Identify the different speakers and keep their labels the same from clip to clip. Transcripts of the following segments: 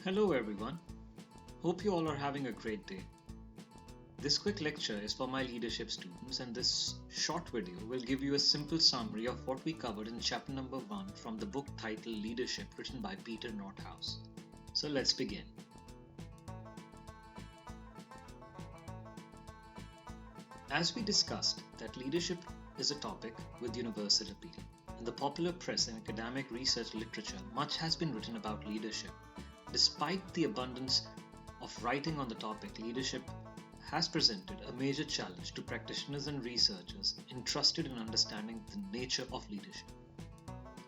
Speaker 1: Hello everyone, hope you all are having a great day. This quick lecture is for my leadership students, and this short video will give you a simple summary of what we covered in chapter number 1 from the book titled Leadership, written by Peter Nordhaus. So let's begin. As we discussed that leadership is a topic with universal appeal. In the popular press and academic research literature, much has been written about leadership. Despite the abundance of writing on the topic, leadership has presented a major challenge to practitioners and researchers interested in understanding the nature of leadership.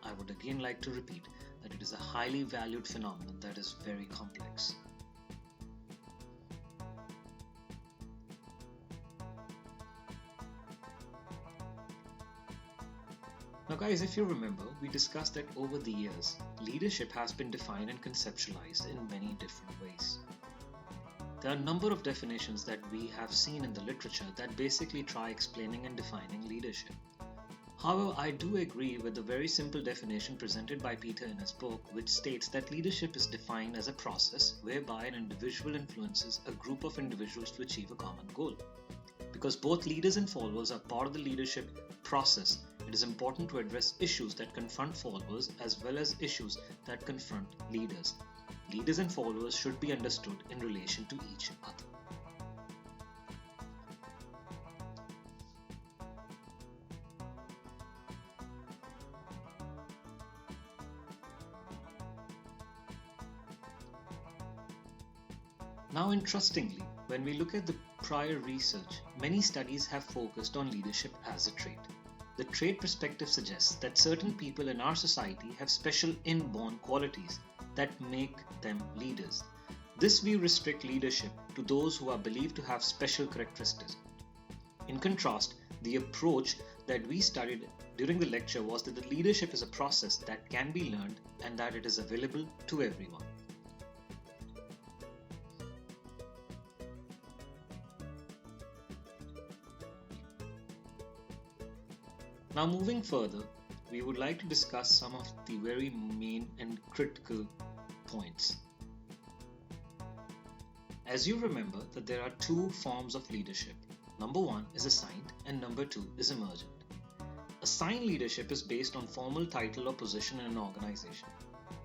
Speaker 1: I would again like to repeat that it is a highly valued phenomenon that is very complex. Now guys, if you remember, we discussed that over the years, leadership has been defined and conceptualized in many different ways. There are a number of definitions that we have seen in the literature that basically try explaining and defining leadership. However, I do agree with the very simple definition presented by Peter in his book, which states that leadership is defined as a process whereby an individual influences a group of individuals to achieve a common goal. Because both leaders and followers are part of the leadership process, it is important to address issues that confront followers as well as issues that confront leaders. Leaders and followers should be understood in relation to each other. Now, interestingly, when we look at the prior research, many studies have focused on leadership as a trait. The trait perspective suggests that certain people in our society have special inborn qualities that make them leaders. This view restricts leadership to those who are believed to have special characteristics. In contrast, the approach that we studied during the lecture was that the leadership is a process that can be learned and that it is available to everyone. Now moving further, we would like to discuss some of the very main and critical points. As you remember that there are two forms of leadership. Number 1 is assigned and number 2 is emergent. Assigned leadership is based on formal title or position in an organization,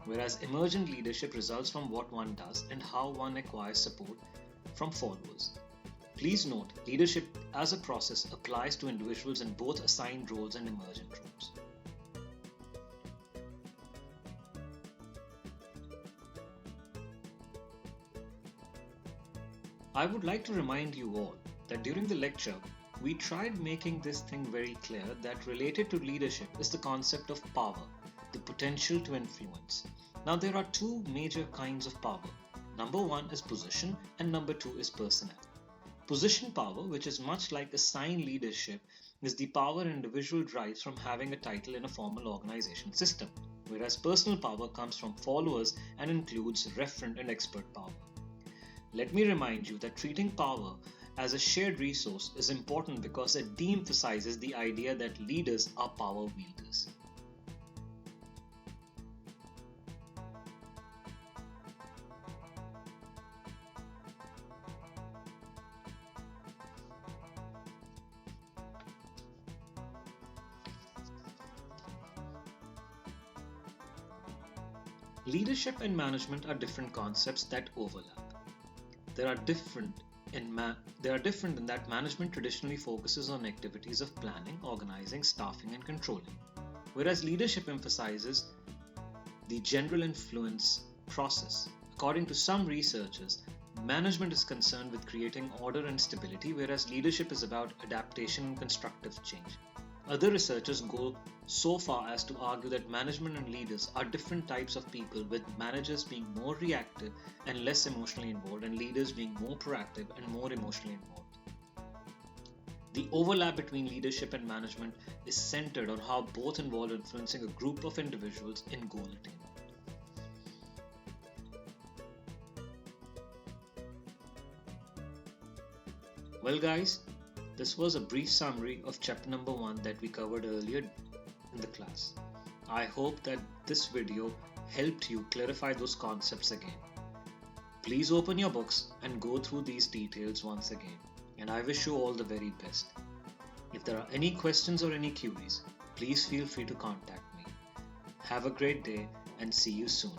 Speaker 1: whereas emergent leadership results from what one does and how one acquires support from followers. Please note, leadership as a process applies to individuals in both assigned roles and emergent roles. I would like to remind you all that during the lecture, we tried making this thing very clear that related to leadership is the concept of power, the potential to influence. Now there are two major kinds of power. Number 1 is position and number 2 is personnel. Position power, which is much like assigned leadership, is the power an individual derives from having a title in a formal organization system, whereas personal power comes from followers and includes referent and expert power. Let me remind you that treating power as a shared resource is important because it de-emphasizes the idea that leaders are power wielders. Leadership and management are different concepts that overlap. They are different in that management traditionally focuses on activities of planning, organizing, staffing, and controlling, whereas leadership emphasizes the general influence process. According to some researchers, management is concerned with creating order and stability, whereas leadership is about adaptation and constructive change. Other researchers go so far as to argue that management and leaders are different types of people, with managers being more reactive and less emotionally involved, and leaders being more proactive and more emotionally involved. The overlap between leadership and management is centered on how both involve influencing a group of individuals in goal attainment. Well guys, this was a brief summary of chapter number 1 that we covered earlier in the class. I hope that this video helped you clarify those concepts again. Please open your books and go through these details once again, and I wish you all the very best. If there are any questions or any queries, please feel free to contact me. Have a great day and see you soon.